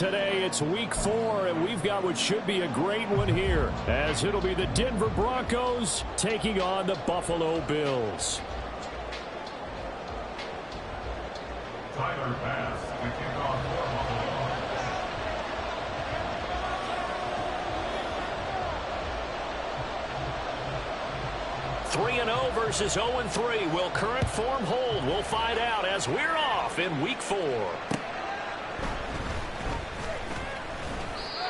today. It's week 4, and we've got what should be a great one here, as it'll be the Denver Broncos taking on the Buffalo Bills. Tyler Bass, the kickoff for Buffalo. 3-0 versus 0-3. Will current form hold? We'll find out as we're off in week 4.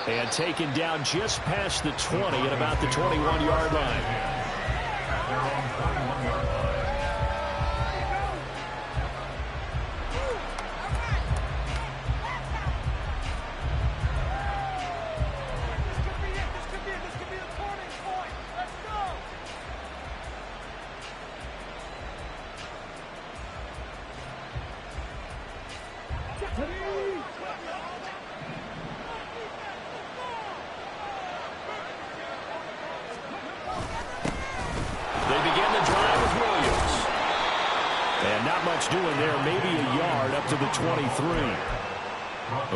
And taken down just past the 20 at about the 21-yard line. At their own 21-yard line. Doing there, maybe a yard up to the 23.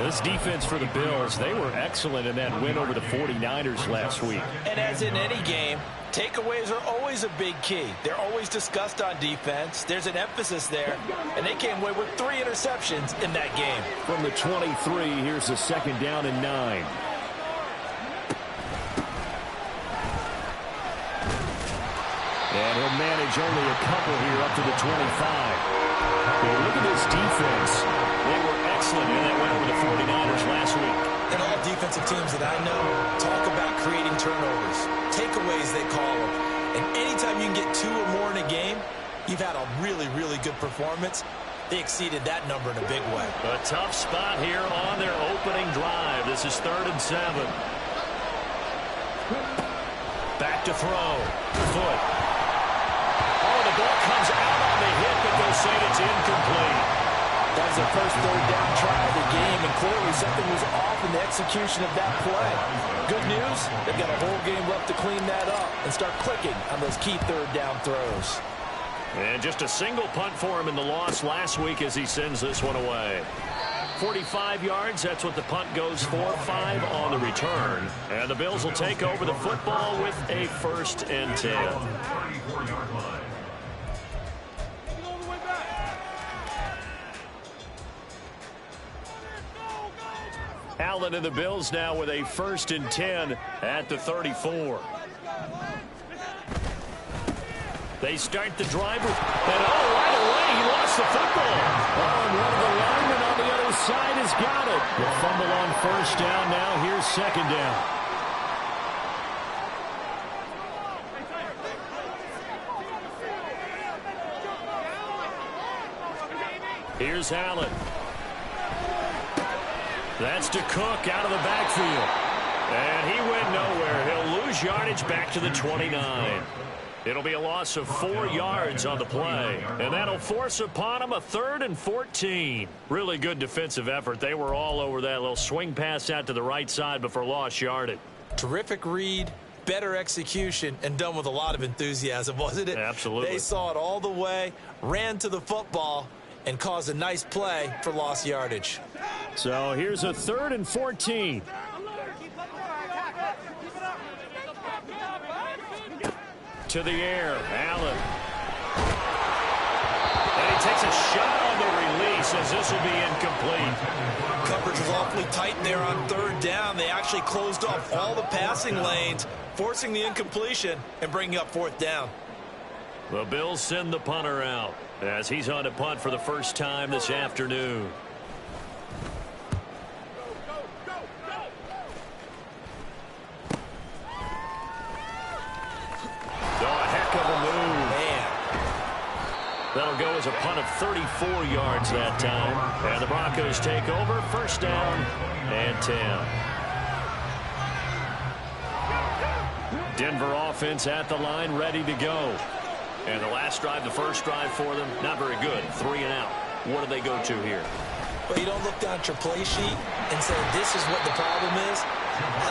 This defense for the Bills, they were excellent in that win over the 49ers last week. And as in any game, takeaways are always a big key. They're always discussed on defense. There's an emphasis there, and they came away with 3 interceptions in that game. From the 23, here's the 2nd down and 9. And he'll manage only a couple here up to the 25. Well, look at this defense. They were excellent in that win over the 49ers last week. And all defensive teams that I know talk about creating turnovers. Takeaways, they call them. And anytime you can get 2 or more in a game, you've had a really, really good performance. They exceeded that number in a big way. A tough spot here on their opening drive. This is 3rd and 7. Back to throw. Foot. Oh, the ball comes out on the hit, but they'll say it's incomplete. That's their first 3rd down try of the game, and clearly something was off in the execution of that play. Good news, they've got a whole game left to clean that up and start clicking on those key 3rd down throws. And just a single punt for him in the loss last week as he sends this one away. 45 yards, that's what the punt goes for. 5 on the return. And the Bills will take over the football with a 1st and 10. 34-yard line. Allen and the Bills now with a 1st and 10 at the 34. They start the drive, and right away he lost the football. Oh, and one of the linemen on the other side has got it. The fumble on 1st down. Now here's 2nd down. Here's Allen. That's to Cook out of the backfield. And he went nowhere. He'll lose yardage back to the 29. It'll be a loss of 4 yards on the play. And that'll force upon him a 3rd and 14. Really good defensive effort. They were all over that little swing pass out to the right side before lost yardage. Terrific read, better execution, and done with a lot of enthusiasm, wasn't it? Absolutely. They saw it all the way, ran to the football, and caused a nice play for lost yardage. So here's a 3rd and 14. To the air, Allen. And he takes a shot on the release as this will be incomplete. Coverage was awfully tight there on 3rd down. They actually closed off all the passing lanes, forcing the incompletion and bringing up 4th down. The Bills send the punter out as he's on a punt for the first time this afternoon. That'll go as a punt of 34 yards that time. And the Broncos take over. 1st down and 10. Denver offense at the line, ready to go. And the last drive, the first drive for them, not very good. 3 and out. What do they go to here? But you don't look down at your play sheet and say this is what the problem is.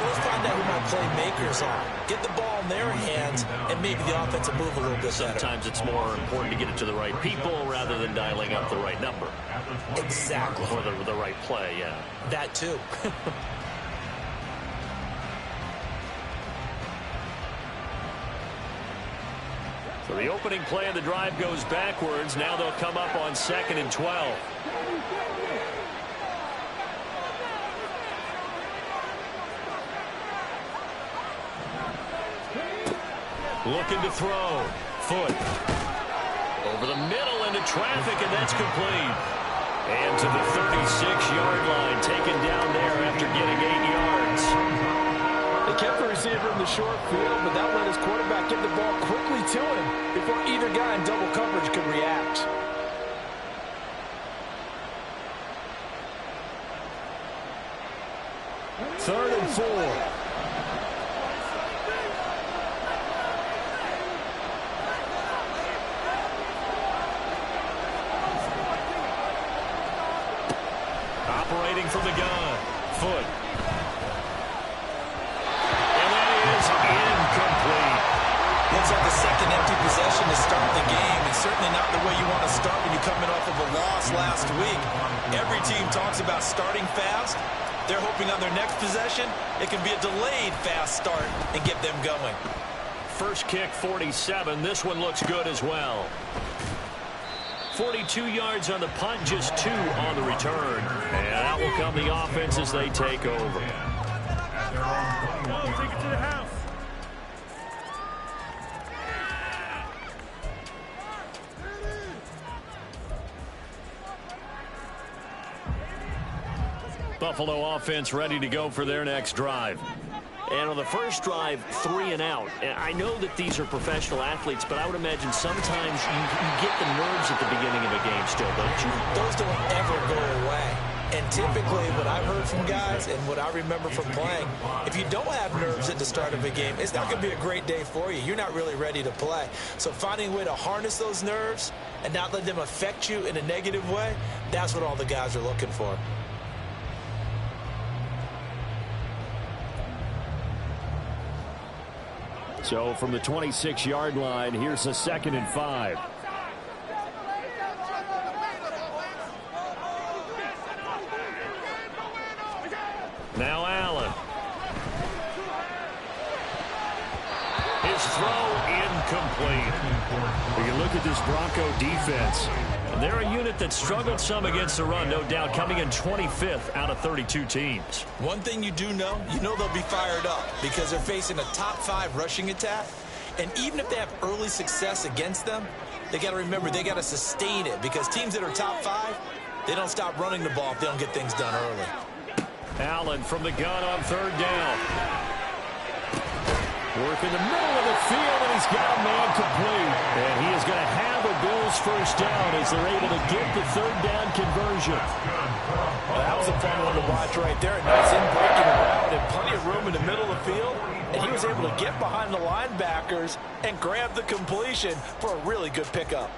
Let's find out who my playmakers are. Get the ball in their hands, and maybe the offense will move a little bit better. Sometimes it's more important to get it to the right people rather than dialing up the right number. Exactly. Or the right play, yeah. That too. So the opening play of the drive goes backwards. Now they'll come up on 2nd and 12. Looking to throw. Foot. Over the middle into traffic, and that's complete. And to the 36-yard line, taken down there after getting 8 yards. They kept the receiver in the short field, but that let his quarterback get the ball quickly to him before either guy in double coverage could react. Third and 4. Operating from the gun. Foot. And that is incomplete. Looks like the second empty possession to start the game, and certainly not the way you want to start when you're coming off of a loss last week. Every team talks about starting fast. They're hoping on their next possession, it can be a delayed fast start and get them going. First kick, 47. This one looks good as well. 42 yards on the punt, just 2 on the return. And out will come the offense as they take over. Take it to the house. Buffalo offense ready to go for their next drive. And on the first drive, 3 and out. And I know that these are professional athletes, but I would imagine sometimes you get the nerves at the beginning of a game still, don't you? Those don't ever go away. And typically what I've heard from guys and what I remember from playing, if you don't have nerves at the start of a game, it's not going to be a great day for you. You're not really ready to play. So finding a way to harness those nerves and not let them affect you in a negative way, that's what all the guys are looking for. So from the 26-yard line, here's a 2nd and 5. Now Allen. His throw incomplete. We can look at this Bronco defense. And they're a unit that struggled some against the run, no doubt, coming in 25th out of 32 teams. One thing you do know, they'll be fired up because they're facing a top 5 rushing attack. And even if they have early success against them, they got to remember they got to sustain it because teams that are top 5, they don't stop running the ball if they don't get things done early. Allen from the gun on 3rd down. Work in the middle of the field, and he's got a man complete. And he is going to have a Bills first down as they're able to get the 3rd down conversion. Well, that was a fun one to watch right there. Nice in-breaking route and plenty of room in the middle of the field. And he was able to get behind the linebackers and grab the completion for a really good pickup.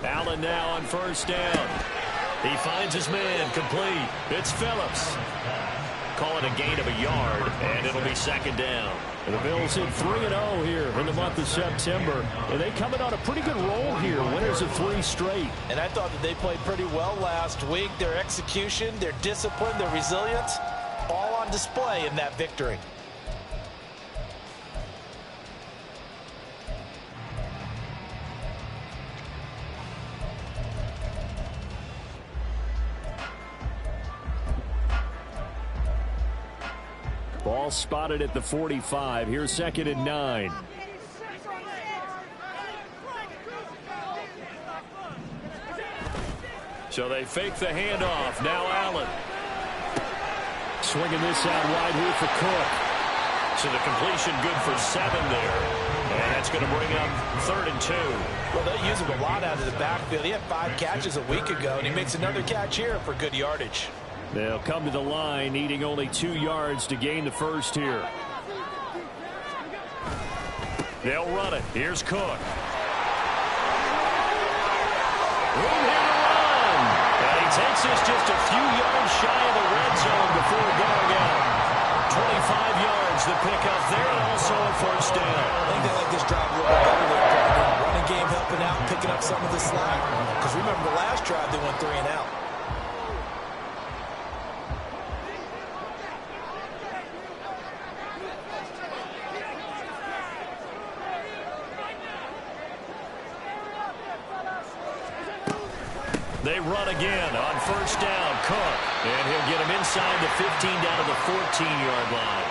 Allen now on 1st down. He finds his man, complete. It's Phillips. Call it a gain of a yard, and it'll be 2nd down. And the Bills hit 3-0 here in the month of September. And they coming on a pretty good roll here, winners of 3 straight. And I thought that they played pretty well last week. Their execution, their discipline, their resilience, all on display in that victory. Ball spotted at the 45. Here's 2nd and 9. So they fake the handoff. Now Allen. Swinging this out wide here for Cook. So the completion good for 7 there. And that's going to bring up 3rd and 2. Well, they use him a lot out of the backfield. He had 5 catches a week ago, and he makes another catch here for good yardage. They'll come to the line, needing only 2 yards to gain the first here. They'll run it. Here's Cook. Room here to run. And he takes us just a few yards shy of the red zone before going out. 25 yards the pickup there, and also a first down. I think they like this drive a little bit better there, Brandon. Running game helping out, picking up some of the slack. Because remember the last drive, they went 3 and out. They run again on first down. Cook. And he'll get him inside the 15 down to the 14-yard line.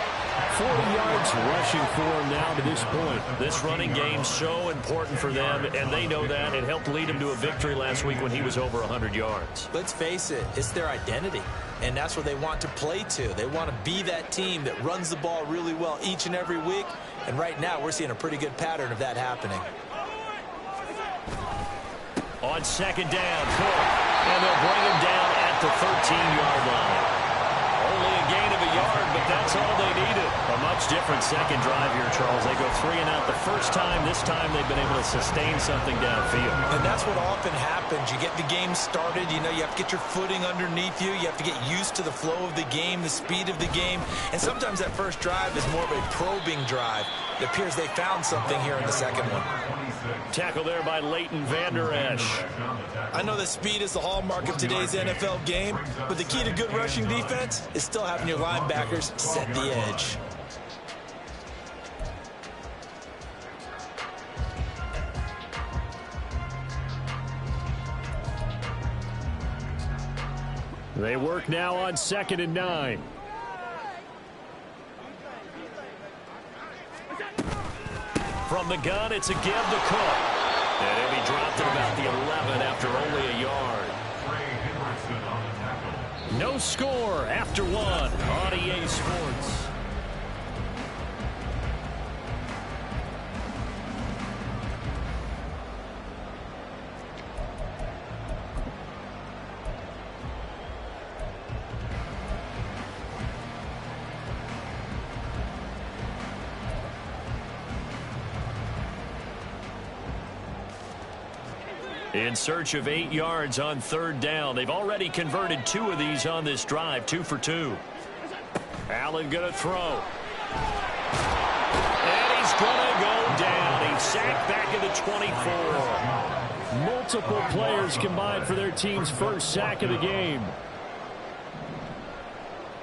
40 yards rushing for him now to this point. This running game so important for them, and they know that. It helped lead him to a victory last week when he was over 100 yards. Let's face it, it's their identity, and that's what they want to play to. They want to be that team that runs the ball really well each and every week, and right now we're seeing a pretty good pattern of that happening. On second down, Cook, and they'll bring him down at the 13-yard line. Only a gain of a yard, but that's all they needed. A much different second drive here, Charles. They go 3 and out the first time. This time they've been able to sustain something downfield. And that's what often happens. You get the game started. You know, you have to get your footing underneath you. You have to get used to the flow of the game, the speed of the game. And sometimes that first drive is more of a probing drive. It appears they found something here in the second one. Tackle there by Leighton Vander Esch. I know that speed is the hallmark of today's NFL game, but the key to good rushing defense is still having your linebackers set the edge. They work now on 2nd and 9. From the gun, it's a give to Cook. And he'll be dropped at about the 11 after only a yard. No score after 1 on EA Sports. In search of 8 yards on 3rd down. They've already converted 2 of these on this drive, 2 for 2. Allen going to throw. And he's going to go down. He's sacked back at the 24. Multiple players combined for their team's first sack of the game.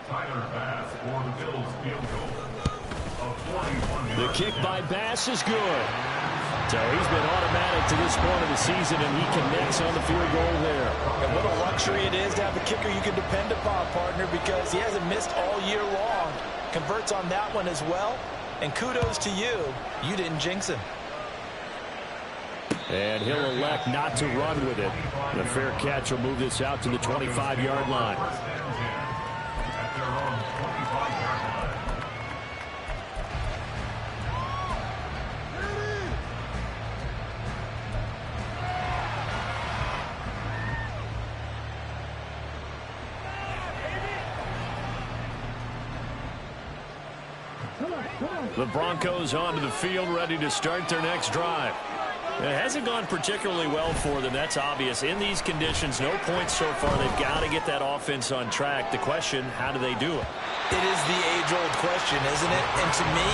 Tyler Bass for the Bills field goal. The kick by Bass is good. So he's been automatic to this point of the season, and he connects on the field goal there. And what a luxury it is to have a kicker you can depend upon, partner, because he hasn't missed all year long. Converts on that one as well. And kudos to you. You didn't jinx him. And he'll elect not to run with it. The fair catch will move this out to the 25-yard line. The Broncos onto the field, ready to start their next drive. It hasn't gone particularly well for them. That's obvious. In these conditions, no points so far. They've got to get that offense on track. The question, how do they do it? It is the age-old question, isn't it? And to me,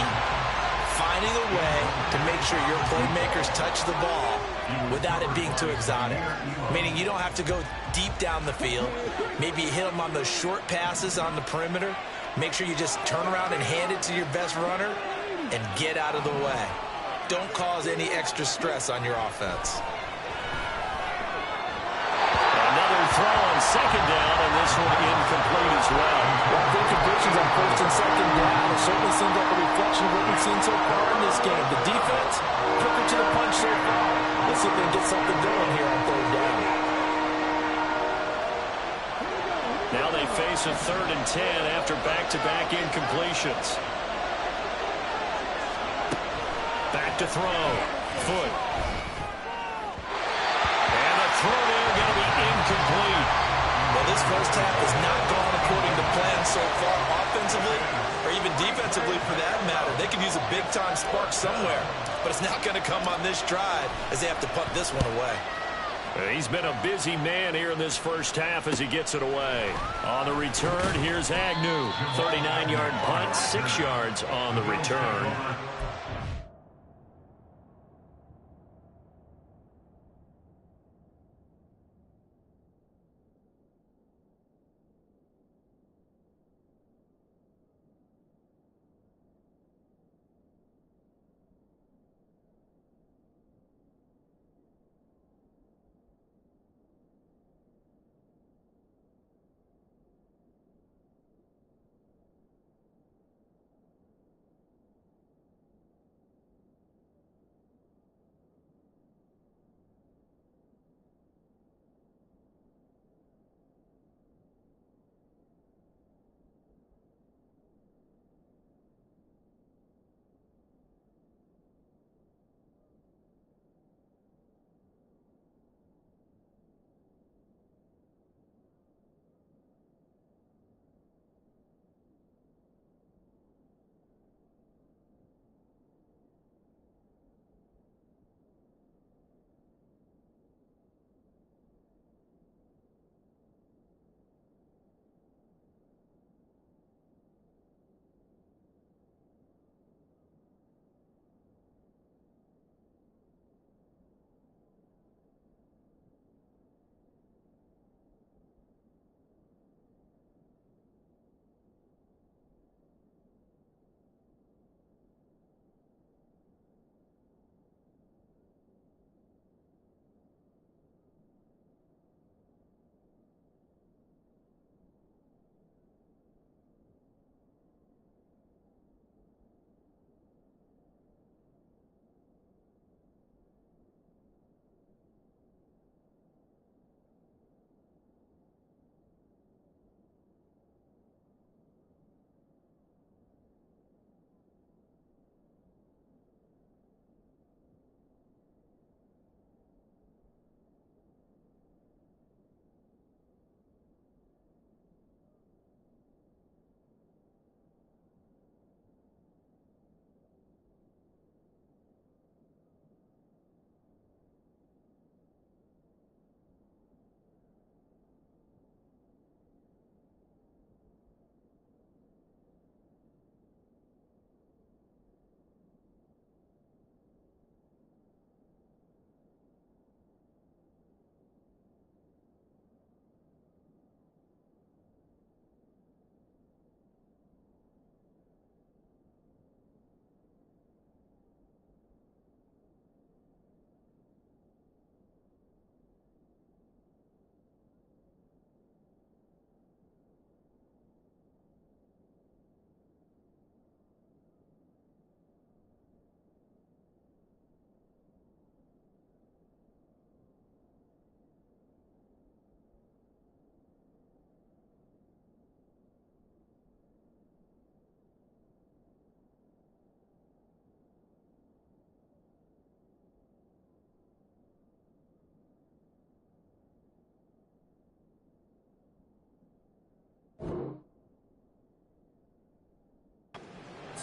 finding a way to make sure your playmakers touch the ball without it being too exotic. Meaning you don't have to go deep down the field. Maybe you hit them on those short passes on the perimeter. Make sure you just turn around and hand it to your best runner and get out of the way. Don't cause any extra stress on your offense. Another throw on 2nd down, and this one incomplete as well. Well, good conditions on 1st and 2nd down. It certainly seems like a reflection of what we've seen so far in this game. The defense, quicker to the punch so far. Let's see if they can get something going here on 3rd down. Now they face a 3rd and 10 after back-to-back incompletions. Back to throw. Foot. first half has not gone according to plan so far offensively or even defensively for that matter. They could use a big-time spark somewhere, but it's not going to come on this drive as they have to punt this one away. He's been a busy man here in this first half as he gets it away. On the return, here's Agnew. 39-yard punt, 6 yards on the return.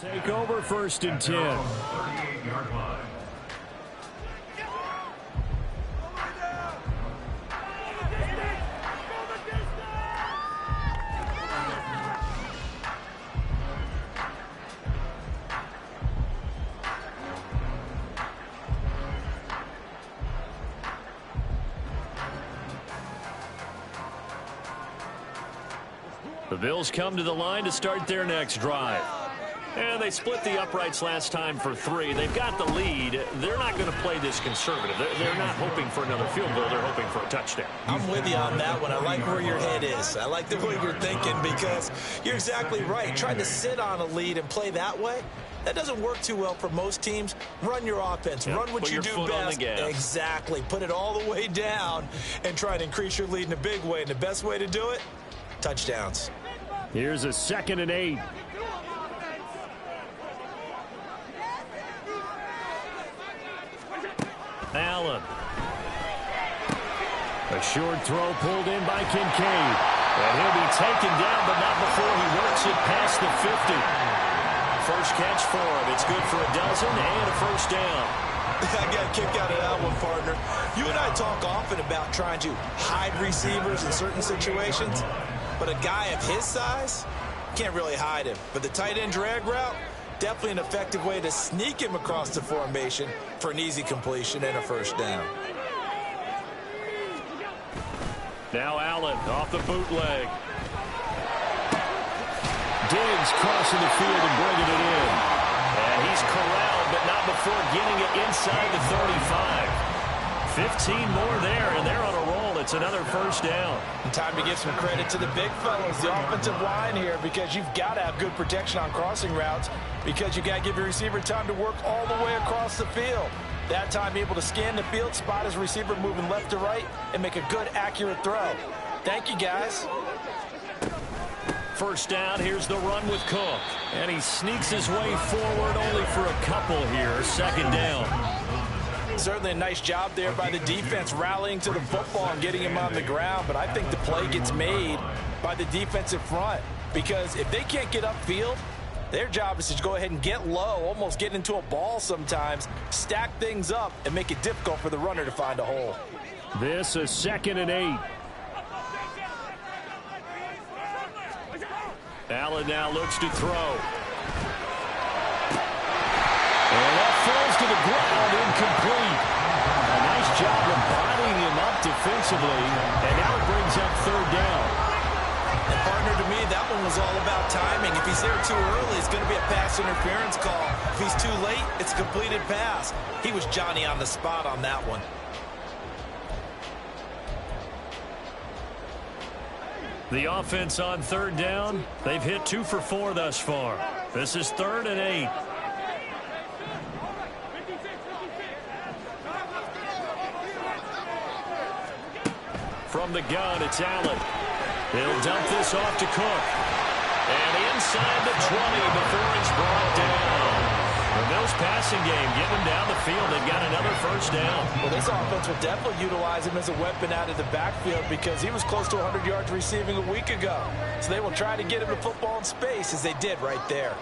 Take over 1st and 10. 38-yard line. The Bills come to the line to start their next drive. And they split the uprights last time for 3. They've got the lead. They're not going to play this conservative. They're not hoping for another field goal. They're hoping for a touchdown. I'm with you on that one. I like where your head is. I like the way you're thinking because you're exactly right. Trying to sit on a lead and play that way, that doesn't work too well for most teams. Run your offense. Yep. Run what Put you your do foot on best. the gas. Exactly. Put it all the way down and try and increase your lead in a big way. And the best way to do it, touchdowns. Here's a 2nd and 8. Allen. A short throw pulled in by Kincaid. And he'll be taken down, but not before he works it past the 50. First catch for him. It's good for a dozen and a first down. I got a kick out of that one, partner. You and I talk often about trying to hide receivers in certain situations, but a guy of his size can't really hide him. But the tight end drag route, definitely an effective way to sneak him across the formation for an easy completion and a first down. Now Allen off the bootleg. Diggs crossing the field and bringing it in. And he's corralled, but not before getting it inside the 35. 15 more there, and they're on a roll. It's another first down. And time to give some credit to the big fellas, the offensive line here, because you've got to have good protection on crossing routes, because you've got to give your receiver time to work all the way across the field. That time able to scan the field, spot his receiver moving left to right, and make a good, accurate throw. Thank you, guys. First down, here's the run with Cook. And he sneaks his way forward only for a couple here. Second down. Certainly a nice job there by the defense rallying to the football and getting him on the ground. But I think the play gets made by the defensive front, because if they can't get upfield, their job is to go ahead and get low, almost get into a ball sometimes, stack things up, and make it difficult for the runner to find a hole. This is 2nd and 8. Allen now looks to throw. And that falls to the ground, incomplete. A nice job of bodying him up defensively, and now it brings up third down. And partner, to me, that one was all about timing. If he's there too early, it's going to be a pass interference call. If he's too late, it's a completed pass. He was Johnny on the spot on that one. The offense on third down, they've hit 2 for 4 thus far. This is 3rd and 8. From the gun, it's Allen. He'll dump this off to Cook. And inside the 20 before it's brought down. The Bills passing game, get him down the field. They've got another first down. Well, this offense will definitely utilize him as a weapon out of the backfield, because he was close to 100 yards receiving a week ago. So they will try to get him the football in space, as they did right there.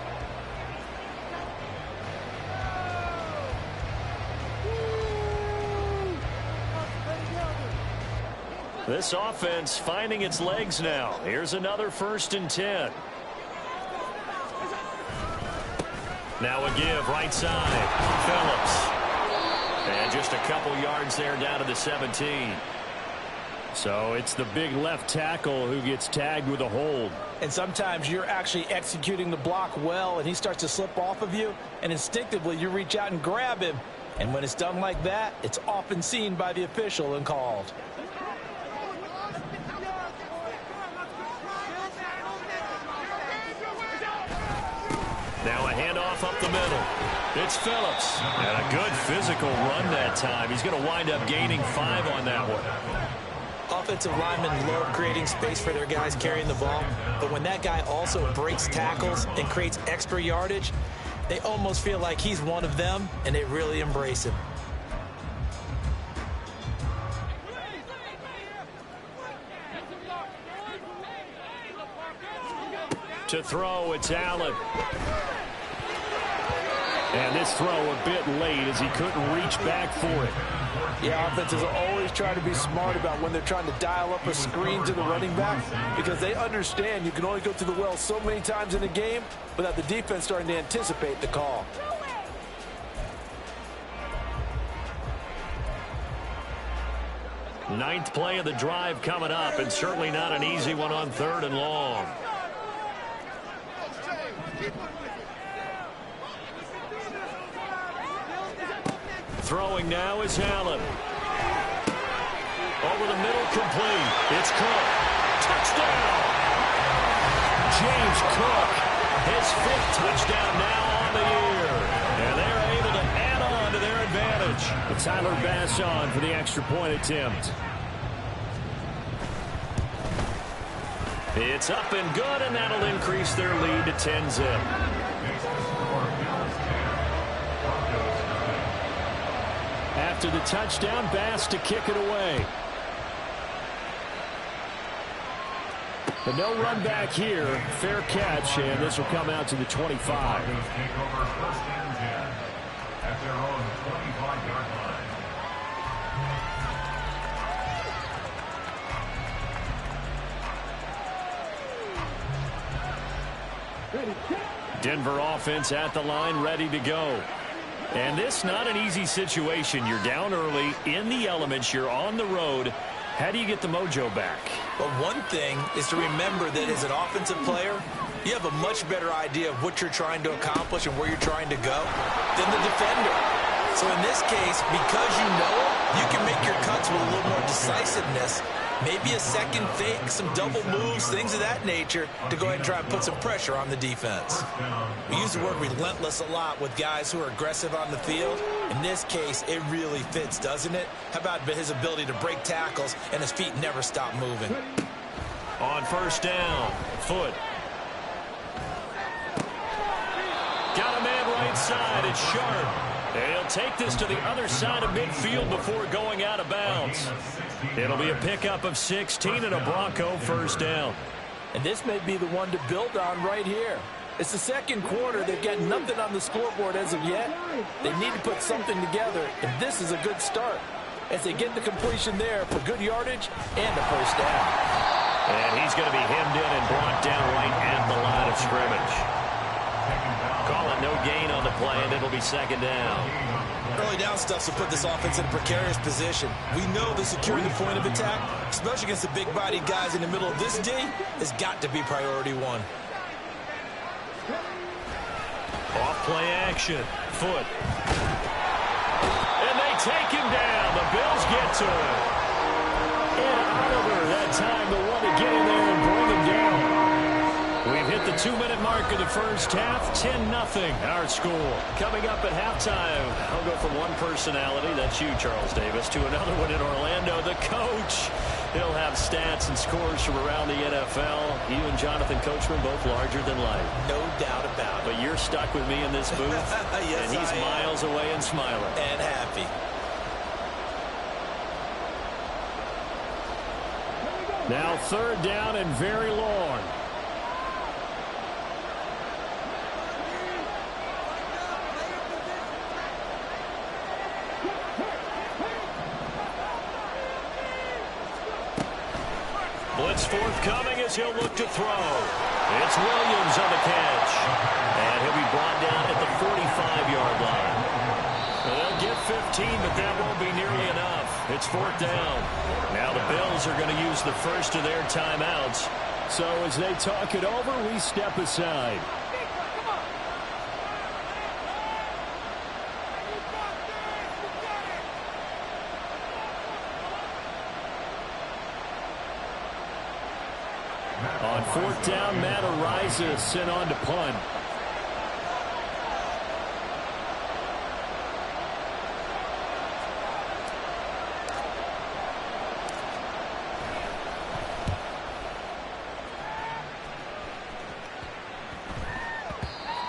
This offense finding its legs now. Here's another 1st and 10. Now a give right side. Phillips. And just a couple yards there down to the 17. So it's the big left tackle who gets tagged with a hold. And sometimes you're actually executing the block well, and he starts to slip off of you, and instinctively you reach out and grab him. And when it's done like that, it's often seen by the official and called. Now a handoff up the middle. It's Phillips. And a good physical run that time. He's going to wind up gaining 5 on that one. Offensive linemen love creating space for their guys carrying the ball, but when that guy also breaks tackles and creates extra yardage, they almost feel like he's one of them, and they really embrace him. To throw, it's Allen. And this throw a bit late as he couldn't reach back for it. Yeah, offenses are always trying to be smart about when they're trying to dial up a screen to the running back, because they understand you can only go to the well so many times in a game without the defense starting to anticipate the call. Ninth play of the drive coming up, and certainly not an easy one on 3rd and long. Throwing now is Allen. Over the middle, complete. It's Cook. Touchdown! James Cook, his 5th touchdown now on the year. And they're able to add on to their advantage. But Tyler Bass on for the extra point attempt. It's up and good, and that'll increase their lead to 10-zip. After the touchdown, Bass to kick it away. But no run back here. Fair catch, and this will come out to the 25. Broncos take over 1st and 10 at their own 25-yard line. Denver offense at the line, ready to go. And this not an easy situation. You're down early, in the elements, you're on the road. How do you get the mojo back? But one thing is to remember that as an offensive player, you have a much better idea of what you're trying to accomplish and where you're trying to go than the defender. So in this case, because you know it, you can make your cuts with a little more decisiveness. Maybe a second fake, some double moves, things of that nature to go ahead and try and put some pressure on the defense. We use the word relentless a lot with guys who are aggressive on the field. In this case, it really fits, doesn't it? How about his ability to break tackles and his feet never stop moving? On 1st down, Foot. Got a man right side. It's Sharp. And he'll take this to the other side of midfield before going out of bounds. It'll be a pickup of 16 and a Bronco 1st down. And this may be the one to build on right here. It's the second quarter. They've got nothing on the scoreboard as of yet. They need to put something together, and this is a good start as they get the completion there for good yardage and a 1st down. And he's going to be hemmed in and brought down right at the line of scrimmage. Call it no gain on the play, and it'll be 2nd down. Early down stuff to put this offense in a precarious position. We know that securing the point of attack, especially against the big-bodied guys in the middle of this D, has got to be priority one. Off play action. Foot. And they take him down. The Bills get to him. And Oliver that time the one to get in there and bring him down. We've hit the 2-minute mark of the 1st half. 10-0 our score. Coming up at halftime, I'll go from one personality, that's you, Charles Davis, to another one in Orlando, the coach. He'll have stats and scores from around the NFL. You and Jonathan Coachman both larger than life. No doubt about it. But you're stuck with me in this booth. Yes, and he's miles away and smiling. And happy. Now 3rd down and very long. Blitz forthcoming as he'll look to throw. It's Williams on the catch. And he'll be brought down at the 45-yard line. They'll get 15, but that won't be nearly enough. It's 4th down. Now the Bills are going to use the first of their timeouts. So as they talk it over, we step aside. On 4th down, Matt Ariza sent on to punt.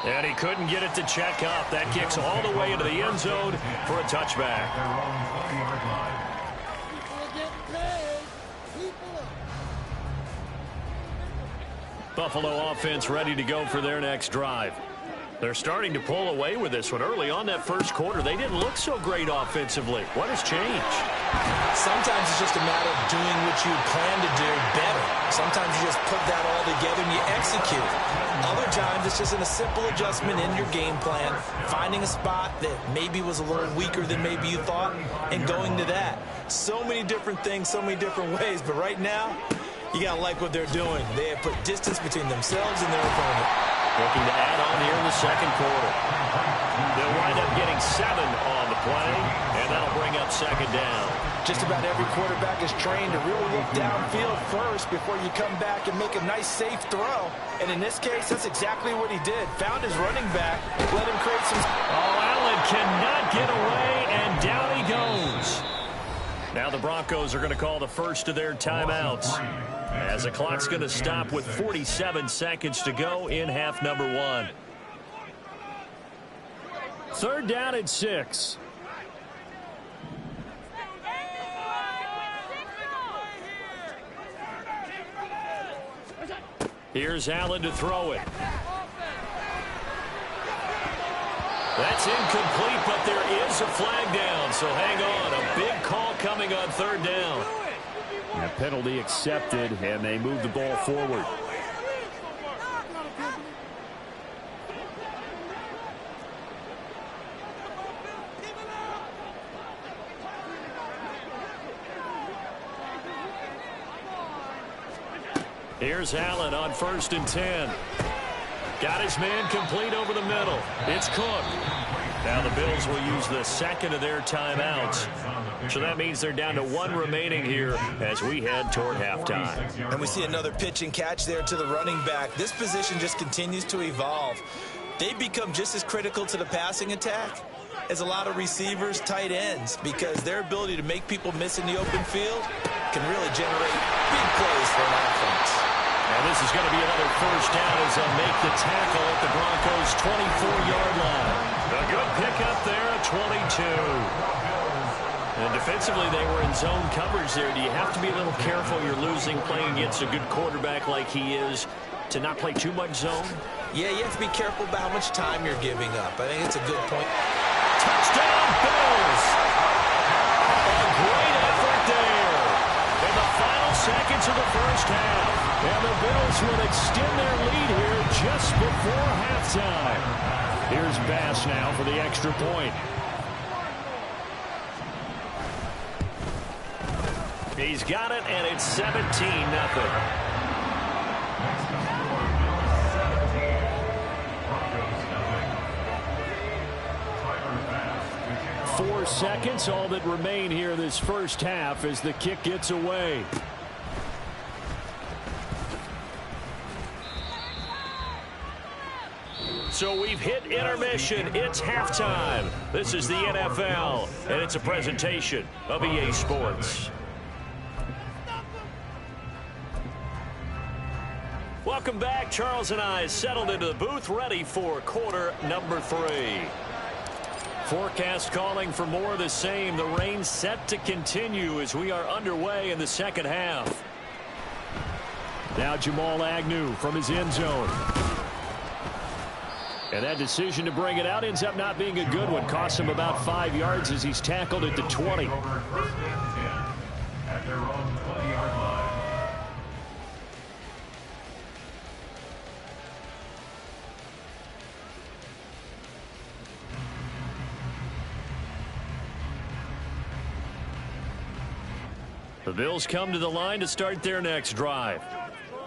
And he couldn't get it to check up. That kicks all the way into the end zone for a touchback. Buffalo offense ready to go for their next drive. They're starting to pull away with this one. Early on that 1st quarter, they didn't look so great offensively. What has changed? Sometimes it's just a matter of doing what you plan to do better. Sometimes you just put that all together and you execute. Other times it's just a simple adjustment in your game plan, finding a spot that maybe was a little weaker than maybe you thought, and going to that. So many different things, so many different ways, but right now, you got to like what they're doing. They have put distance between themselves and their opponent. Looking to add on here in the 2nd quarter. They'll wind up getting 7 on the play, and that'll bring up 2nd down. Just about every quarterback is trained to really look downfield first before you come back and make a nice, safe throw. And in this case, that's exactly what he did. Found his running back, let him create some... Oh, Allen cannot get away, and down he goes. Now the Broncos are going to call the first of their timeouts, as the clock's going to stop with 47 seconds to go in half number 1. 3rd down and 6. Here's Allen to throw it. That's incomplete, but there is a flag down, so hang on. A big call coming on third down. And a penalty accepted, and they move the ball forward. Here's Allen on 1st and 10. Got his man complete over the middle. It's Cook. Now the Bills will use the second of their timeouts. So that means they're down to one remaining here as we head toward halftime. And we see another pitch and catch there to the running back. This position just continues to evolve. They become just as critical to the passing attack as a lot of receivers, tight ends, because their ability to make people miss in the open field can really generate big plays for an offense. And this is going to be another first down as they'll make the tackle at the Broncos' 24-yard line. A good pickup there at 22. And defensively, they were in zone coverage there. Do you have to be a little careful? You're losing playing against a good quarterback like he is to not play too much zone? Yeah, you have to be careful about how much time you're giving up. I think it's a good point. Touchdown, Bills! A great effort there in the final seconds of the first half. And the Bills will extend their lead here just before halftime. Here's Bass now for the extra point. He's got it, and it's 17-0. 4 seconds, all that remain here this first half as the kick gets away. So we've hit intermission. It's halftime. This is the NFL, and it's a presentation of EA Sports. Welcome back. Charles and I settled into the booth, ready for quarter number 3. Forecast calling for more of the same. The rain set to continue as we are underway in the second half. Now Jamal Agnew from his end zone. And that decision to bring it out ends up not being a good one. Costs him about 5 yards as he's tackled at the 20. At their own 20-yard line. The Bills come to the line to start their next drive.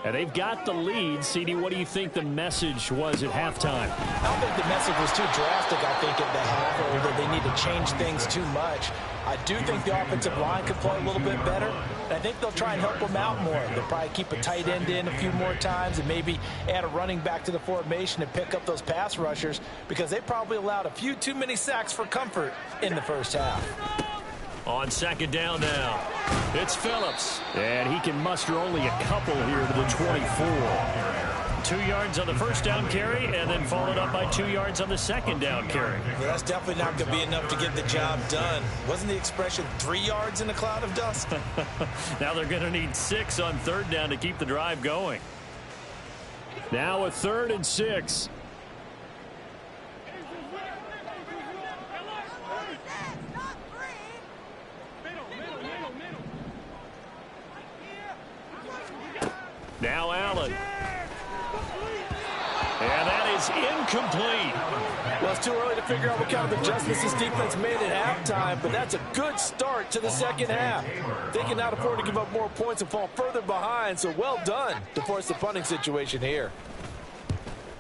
And they've got the lead. CD, what do you think the message was at halftime? I don't think the message was too drastic, I think, at the half, or that they need to change things too much. I do think the offensive line could play a little bit better. And I think they'll try and help them out more. They'll probably keep a tight end in a few more times and maybe add a running back to the formation and pick up those pass rushers because they probably allowed a few too many sacks for comfort in the first half. On second down now, it's Phillips. And he can muster only a couple here to the 24. 2 yards on the first down carry, and then followed up by 2 yards on the second down carry. Well, that's definitely not going to be enough to get the job done. Wasn't the expression 3 yards in a cloud of dust? Now they're going to need 6 on third down to keep the drive going. Now a 3rd and 6. Now Allen. And that is incomplete. Well, it's too early to figure out what kind of adjustments this defense made at halftime, but that's a good start to the second half. They can not afford to give up more points and fall further behind, so well done to force the punting situation here.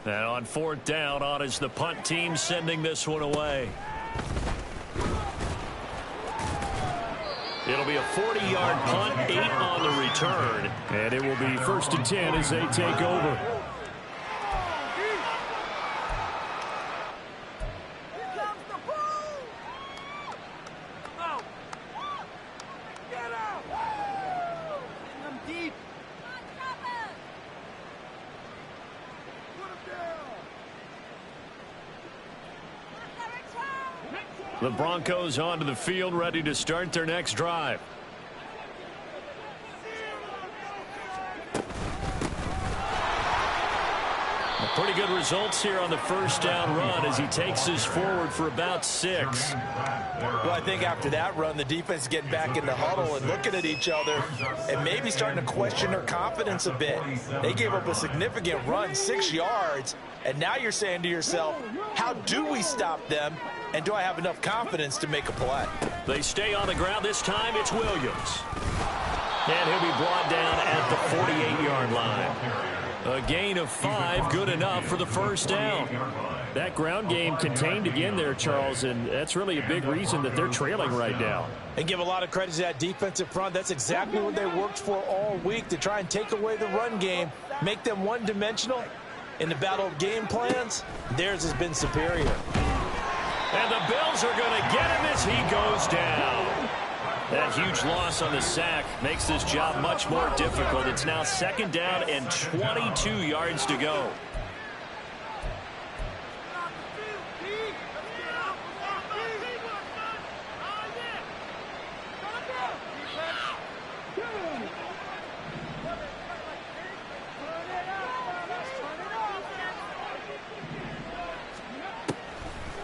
And on fourth down, on is the punt team sending this one away. It'll be a 40-yard punt, 8 on the return. And it will be 1st and 10 as they take over. The Broncos onto the field, ready to start their next drive. Pretty good results here on the first down run as he takes us forward for about 6. Well, I think after that run, the defense is getting back in the huddle and looking at each other and maybe starting to question their confidence a bit. They gave up a significant run, 6 yards, and now you're saying to yourself, how do we stop them, and do I have enough confidence to make a play? They stay on the ground. This time it's Williams. And he'll be brought down at the 48-yard line. A gain of 5, good enough for the first down. That ground game contained again there, Charles, and that's really a big reason that they're trailing right now. And give a lot of credit to that defensive front. That's exactly what they worked for all week, to try and take away the run game, make them one-dimensional. In the battle of game plans, theirs has been superior. And the Bills are going to get him as he goes down. That huge loss on the sack makes this job much more difficult. It's now 2nd down and 22 yards to go.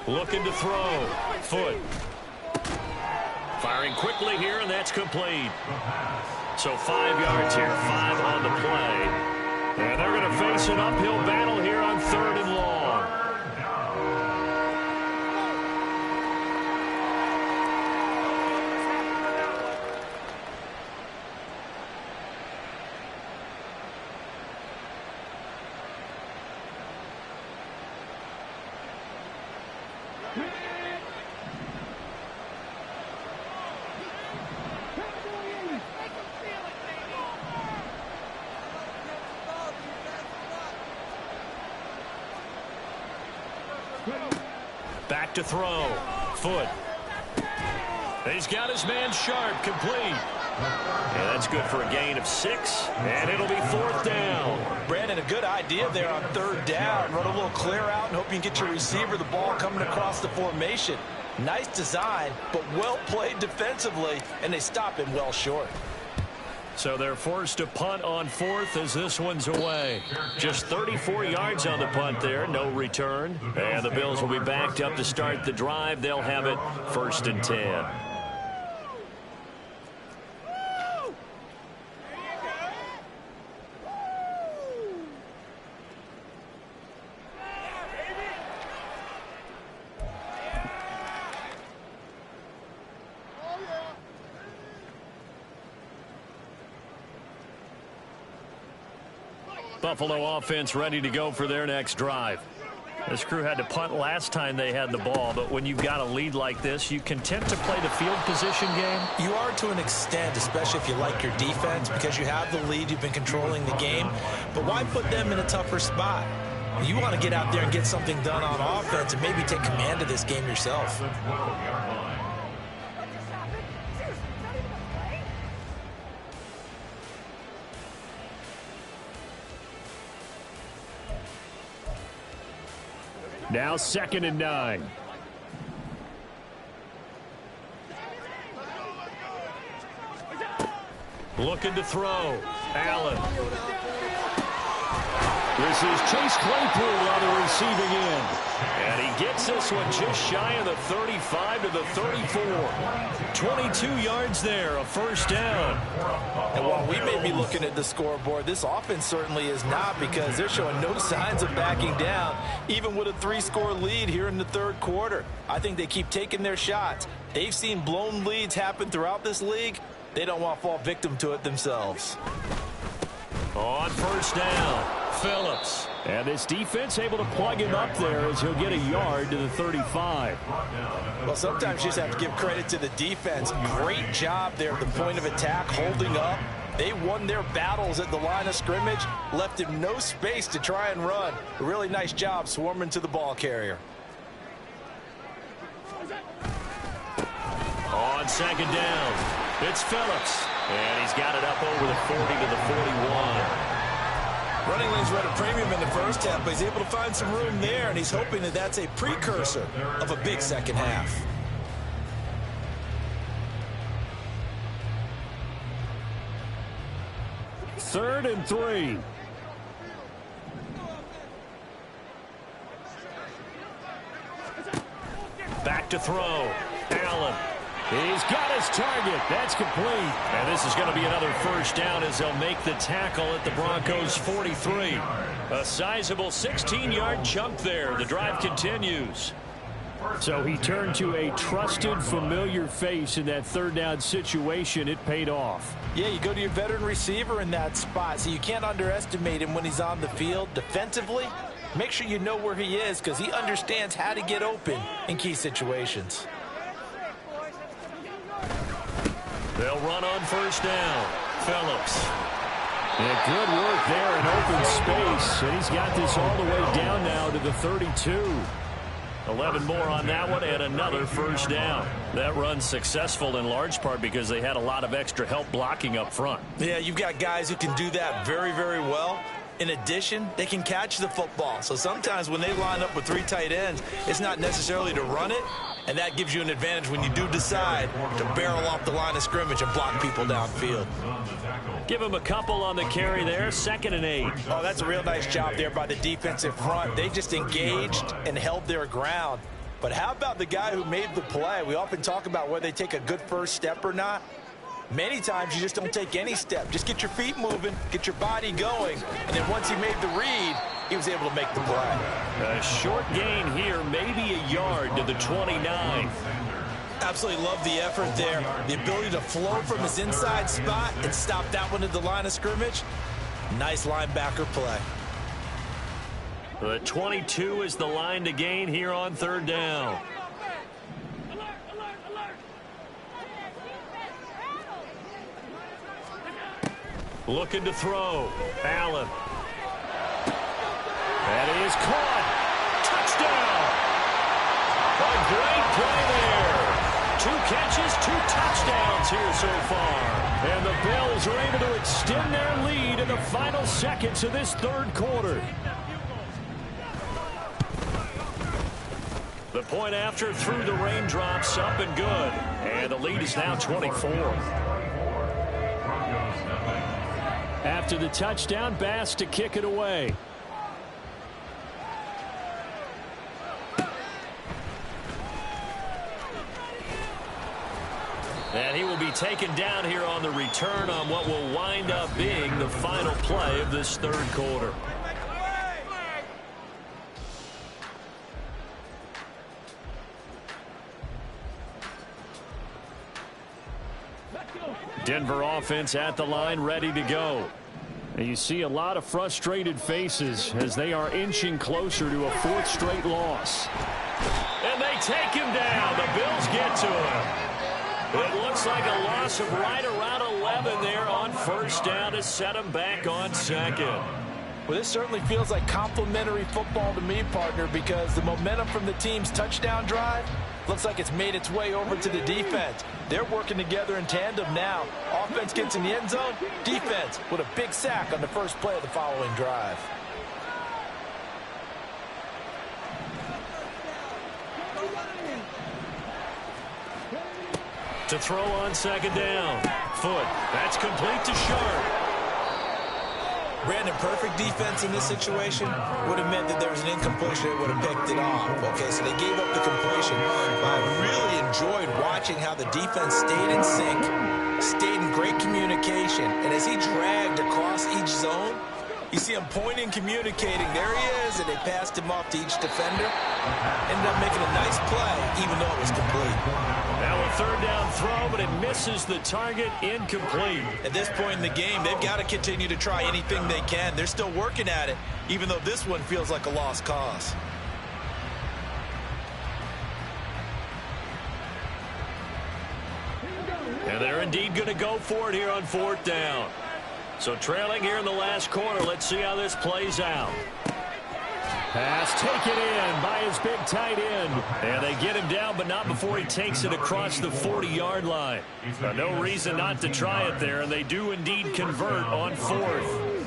Looking to throw. Foot. Firing quickly here, and that's complete. So 5 yards here, 5 on the play. And they're going to face an uphill battle here on 3rd and long. Back to throw. Foot. He's got his man sharp, complete. Yeah, that's good for a gain of 6, and it'll be 4th down. Brandon, a good idea there on 3rd down. Run a little clear out and hope you can get your receiver the ball coming across the formation. Nice design, but well played defensively, and they stop him well short. So they're forced to punt on 4th as this one's away. Just 34 yards on the punt there, no return. And the Bills will be backed up to start the drive. They'll have it 1st and 10. Buffalo offense ready to go for their next drive. This crew had to punt last time they had the ball, but when you've got a lead like this, you content to play the field position game? You are to an extent, especially if you like your defense, because you have the lead, you've been controlling the game. But why put them in a tougher spot? You want to get out there and get something done on offense and maybe take command of this game yourself. Now 2nd and 9. Looking to throw. Allen. This is Chase Claypool on the receiving end. And he gets this one just shy of the 35 to the 34. 22 yards there, a 1st down. And while we may be looking at the scoreboard, this offense certainly is not, because they're showing no signs of backing down, even with a 3-score lead here in the 3rd quarter. I think they keep taking their shots. They've seen blown leads happen throughout this league. They don't want to fall victim to it themselves. On 1st down. Phillips. And this defense able to plug him up there as he'll get a yard to the 35. Well, sometimes you just have to give credit to the defense. Great job there at the point of attack, holding up. They won their battles at the line of scrimmage, left him no space to try and run. A really nice job swarming to the ball carrier. On 2nd down, it's Phillips. And he's got it up over the 40 to the 41. Running lanes were at a premium in the first half, but he's able to find some room there, and he's hoping that that's a precursor of a big second half. Third and 3. back to throw. Allen. He's got his target. That's complete. And this is going to be another first down as they'll make the tackle at the Broncos 43. A sizable 16-yard chunk there. The drive continues. So he turned to a trusted, familiar face in that third down situation. It paid off. Yeah, you go to your veteran receiver in that spot, so you can't underestimate him when he's on the field. Defensively, make sure you know where he is because he understands how to get open in key situations. They'll run on first down. Phillips. Yeah, good work there in open space. And he's got this all the way down now to the 32. 11 more on that one and another first down. That run's successful in large part because they had a lot of extra help blocking up front. Yeah, you've got guys who can do that very, very well. In addition, they can catch the football. So sometimes when they line up with 3 tight ends, it's not necessarily to run it, and that gives you an advantage when you do decide to barrel off the line of scrimmage and block people downfield. Give him a couple on the carry there, 2nd and 8. Oh, that's a real nice job there by the defensive front. They just engaged and held their ground. But how about the guy who made the play? We often talk about whether they take a good first step or not. Many times you just don't take any step. Just get your feet moving, get your body going, and then once he made the read, he was able to make the play. A short gain here, maybe a yard to the 29. Absolutely love the effort there. The ability to flow from his inside spot and stop that one at the line of scrimmage. Nice linebacker play. The 22 is the line to gain here on third down. Looking to throw. Allen. That is caught. Touchdown. A great play there. 2 catches, 2 touchdowns here so far. And the Bills are able to extend their lead in the final seconds of this third quarter. The point after through the raindrops, up and good. And the lead is now 24. After the touchdown, Bass to kick it away. And he will be taken down here on the return on what will wind up being the final play of this third quarter. Denver offense at the line, ready to go. And you see a lot of frustrated faces as they are inching closer to a 4th straight loss. And they take him down. The Bills get to him. It looks like a loss of right around 11 there on first down to set him back on 2nd. Well, this certainly feels like complimentary football to me, partner, because the momentum from the team's touchdown drive looks like it's made its way over to the defense. They're working together in tandem now. Offense gets in the end zone. Defense with a big sack on the first play of the following drive. To throw on 2nd down. Foot. That's complete to Sharp. Brandon, perfect defense in this situation would have meant that there was an incompletion. They would have picked it off. Okay, so they gave up the completion. But I really enjoyed watching how the defense stayed in sync, stayed in great communication. And as he dragged across each zone, you see him pointing, communicating. There he is, and they passed him off to each defender. Ended up making a nice play, even though it was complete. Now a 3rd down throw, but it misses the target, incomplete. At this point in the game, they've got to continue to try anything they can. They're still working at it, even though this one feels like a lost cause. And they're indeed going to go for it here on 4th down. So trailing here in the last quarter, let's see how this plays out. Pass taken in by his big tight end. And they get him down, but not before he takes it across the 40-yard line. No reason not to try it there, and they do indeed convert on 4th.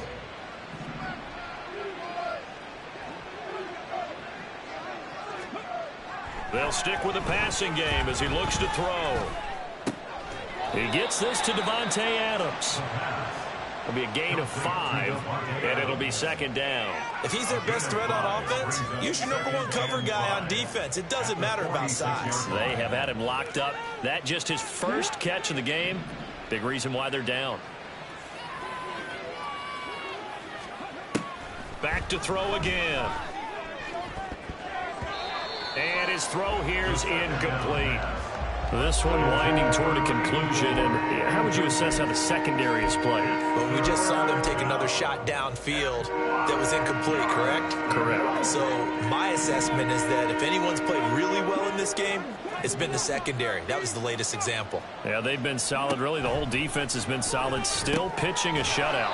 They'll stick with the passing game as he looks to throw. He gets this to Devontae Adams. It'll be a gain of 5, and it'll be second down. If he's their best threat on offense, use your #1 cover guy on defense. It doesn't matter about size. They have had him locked up. That just his first catch of the game. Big reason why they're down. Back to throw again. And his throw here's incomplete. This one winding toward a conclusion. And how would you assess how the secondary has played? Well, we just saw them take another shot downfield that was incomplete, correct? Correct. So my assessment is that if anyone's played really well in this game, it's been the secondary. That was the latest example. Yeah, they've been solid. Really, the whole defense has been solid. Still pitching a shutout.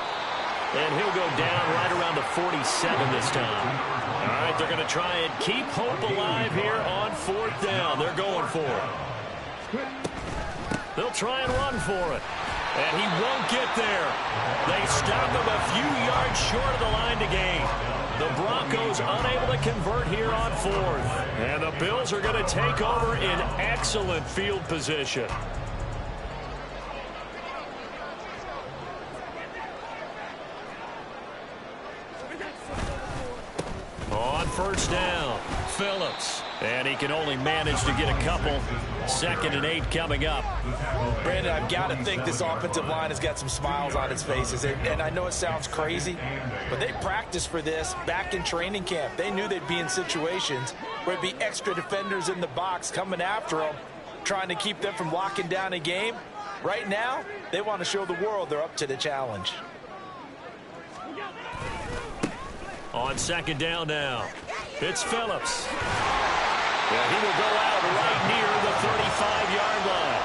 And he'll go down right around the 47 this time. All right, they're going to try and keep hope alive here on 4th down. They're going for it. They'll try and run for it. And he won't get there. They stop him a few yards short of the line to gain. The Broncos unable to convert here on 4th. And the Bills are going to take over in excellent field position. On 1st down, Phillips. And he can only manage to get a couple. 2nd and 8 coming up. Brandon, I've got to think this offensive line has got some smiles on its faces. And I know it sounds crazy, but they practiced for this back in training camp. They knew they'd be in situations where there'd be extra defenders in the box coming after them, trying to keep them from locking down a game. Right now, they want to show the world they're up to the challenge. On 2nd down now, it's Phillips. Yeah, he will go out right near the 35-yard line.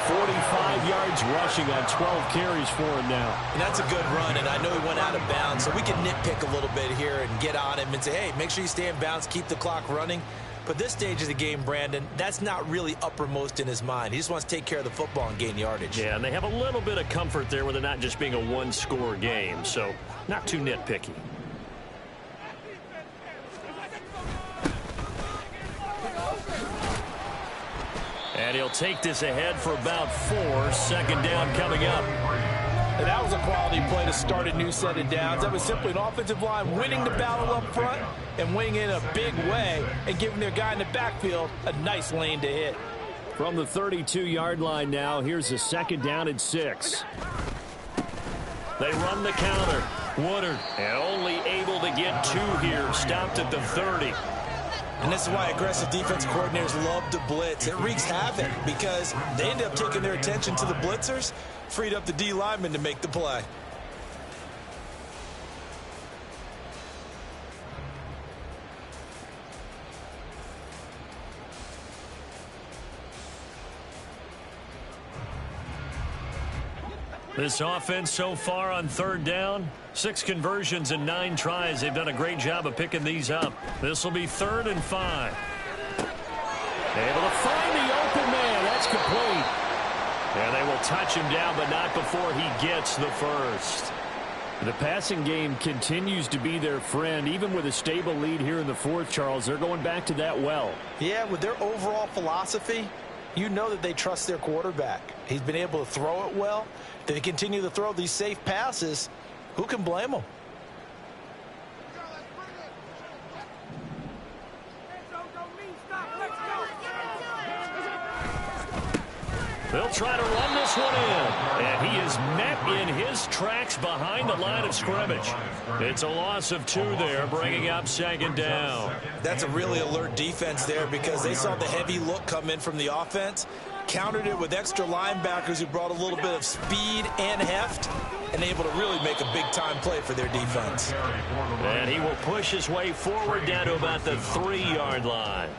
45 yards rushing on 12 carries for him now. And that's a good run, and I know he went out of bounds, so we can nitpick a little bit here and get on him and say, hey, make sure you stay in bounds, keep the clock running. But this stage of the game, Brandon, that's not really uppermost in his mind. He just wants to take care of the football and gain yardage. Yeah, and they have a little bit of comfort there with it not just being a one-score game, so not too nitpicky. And he'll take this ahead for about 4. 2nd down coming up. And that was a quality play to start a new set of downs. That was simply an offensive line winning the battle up front and winning in a big way and giving their guy in the backfield a nice lane to hit. From the 32-yard line now, here's a 2nd down and 6. They run the counter. Woodard, and only able to get 2 here. Stopped at the 30. And this is why aggressive defense coordinators love to blitz. It wreaks havoc because they end up taking their attention to the blitzers, freed up the D lineman to make the play. This offense so far on 3rd down, 6 conversions and 9 tries. They've done a great job of picking these up. This will be 3rd and 5. Able to find the open man. That's complete. And they will touch him down, but not before he gets the first. The passing game continues to be their friend. Even with a stable lead here in the 4th, Charles, they're going back to that well. Yeah, with their overall philosophy, you know that they trust their quarterback. He's been able to throw it well. They continue to throw these safe passes. Who can blame them? They'll try to run this one in. And he is met in his tracks behind the line of scrimmage. It's a loss of 2 there, bringing up 2nd down. That's a really alert defense there because they saw the heavy look come in from the offense, countered it with extra linebackers who brought a little bit of speed and heft, and able to really make a big-time play for their defense. And he will push his way forward down to about the 3-yard line.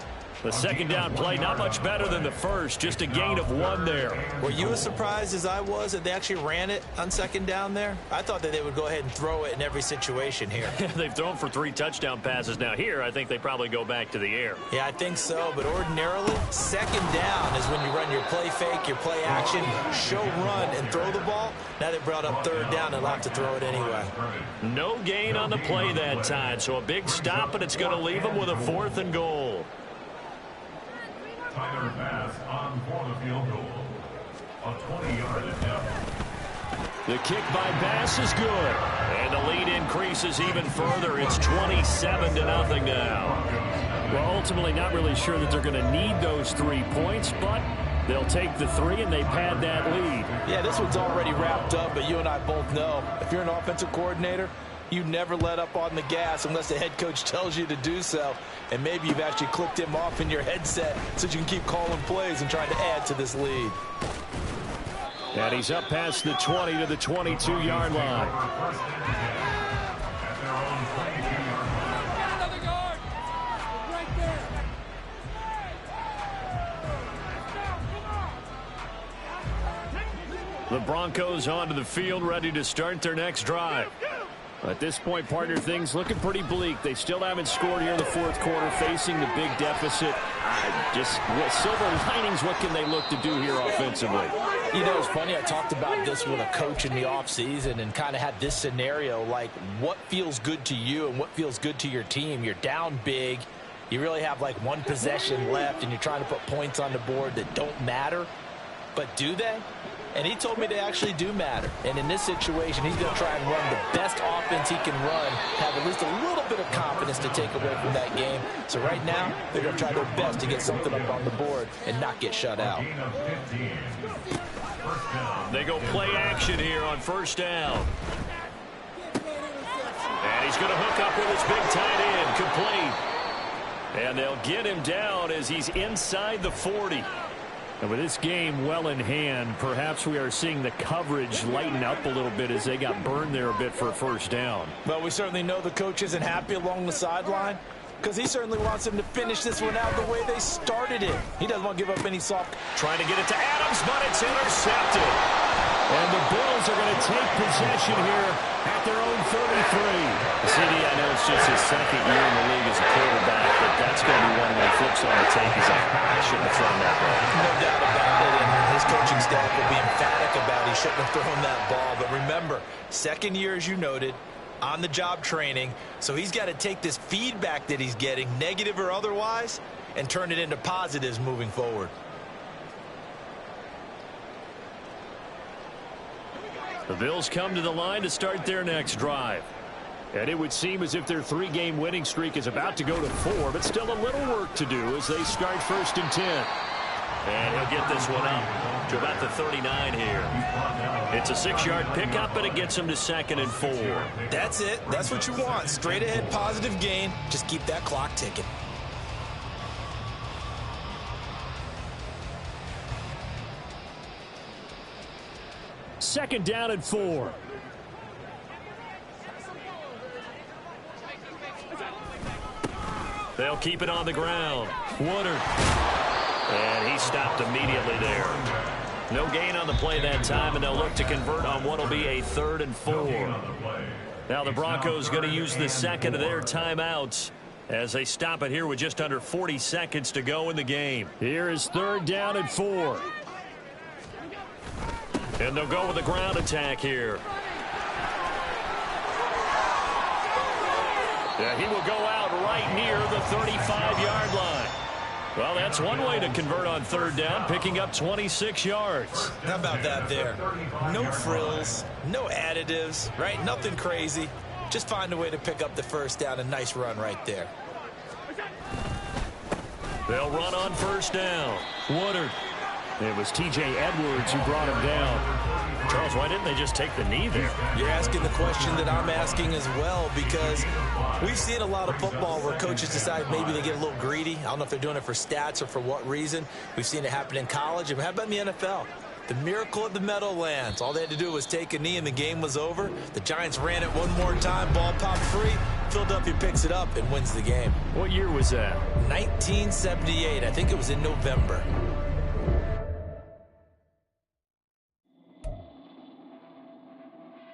The 2nd down play, not much better than the first, just a gain of 1 there. Were you as surprised as I was that they actually ran it on 2nd down there? I thought that they would go ahead and throw it in every situation here. They've thrown for 3 touchdown passes. Now here, I think they probably go back to the air. Yeah, I think so, but ordinarily, 2nd down is when you run your play fake, your play action, show run, and throw the ball. Now they brought up 3rd down and have to throw it anyway. No gain on the play that time, so a big stop, and it's going to leave them with a 4th and goal. Tyler pass on for the field goal. A 20-yard attempt. The kick by Bass is good. And the lead increases even further. It's 27-0 now. Well, ultimately not really sure that they're going to need those 3 points, but they'll take the 3 and they've had that lead. Yeah, this one's already wrapped up, but you and I both know if you're an offensive coordinator, you never let up on the gas unless the head coach tells you to do so. And maybe you've actually clicked him off in your headset so you can keep calling plays and trying to add to this lead. And he's up past the 20 to the 22-yard line. The Broncos onto the field, ready to start their next drive. At this point, partner, things looking pretty bleak. They still haven't scored here in the fourth quarter, facing the big deficit. Just silver linings, what can they look to do here offensively? You know, it's funny, I talked about this with a coach in the offseason and kind of had this scenario, like what feels good to you and what feels good to your team. You're down big. You really have like one possession left, and you're trying to put points on the board that don't matter. But do they? And he told me they actually do matter. And in this situation, he's going to try and run the best offense he can run, have at least a little bit of confidence to take away from that game. So right now, they're going to try their best to get something up on the board and not get shut out. They go play action here on first down. And he's going to hook up with his big tight end, complete. And they'll get him down as he's inside the 40. And with this game well in hand, perhaps we are seeing the coverage lighten up a little bit as they got burned there a bit for a first down. Well, we certainly know the coach isn't happy along the sideline because he certainly wants them to finish this one out the way they started it. He doesn't want to give up any soft. Trying to get it to Adams, but it's intercepted. And the Bills are going to take possession here at their own 33. CD, I know it's just his second year in the league as a quarterback, but that's going to be one when he flips on the tape. He's like, I shouldn't have thrown that ball. No doubt about it, and his coaching staff will be emphatic about he shouldn't have thrown that ball. But remember, second year, as you noted, on-the-job training, so he's got to take this feedback that he's getting, negative or otherwise, and turn it into positives moving forward. The Bills come to the line to start their next drive. And it would seem as if their 3-game winning streak is about to go to 4, but still a little work to do as they start 1st and 10. And he'll get this one up to about the 39 here. It's a 6-yard pickup, and it gets him to 2nd and 4. That's it. That's what you want. Straight ahead, positive gain. Just keep that clock ticking. Second down and 4. They'll keep it on the ground. Woodard. And he stopped immediately there. No gain on the play that time, and they'll look to convert on what will be a 3rd and 4. Now the Broncos going to use the second of their timeouts as they stop it here with just under 40 seconds to go in the game. Here is 3rd down and 4. And they'll go with the ground attack here. Yeah, he will go out right near the 35-yard line. Well, that's one way to convert on 3rd down, picking up 26 yards. How about that there? No frills, no additives, right? Nothing crazy. Just find a way to pick up the 1st down. A nice run right there. They'll run on 1st down. Woodard. It was T.J. Edwards who brought him down. Charles, why didn't they just take the knee there? You're asking the question that I'm asking as well, because we've seen a lot of football where coaches decide maybe they get a little greedy. I don't know if they're doing it for stats or for what reason. We've seen it happen in college. And how about in the NFL? The miracle of the Meadowlands. All they had to do was take a knee and the game was over. The Giants ran it one more time. Ball popped free. Philadelphia picks it up and wins the game. What year was that? 1978. I think it was in November.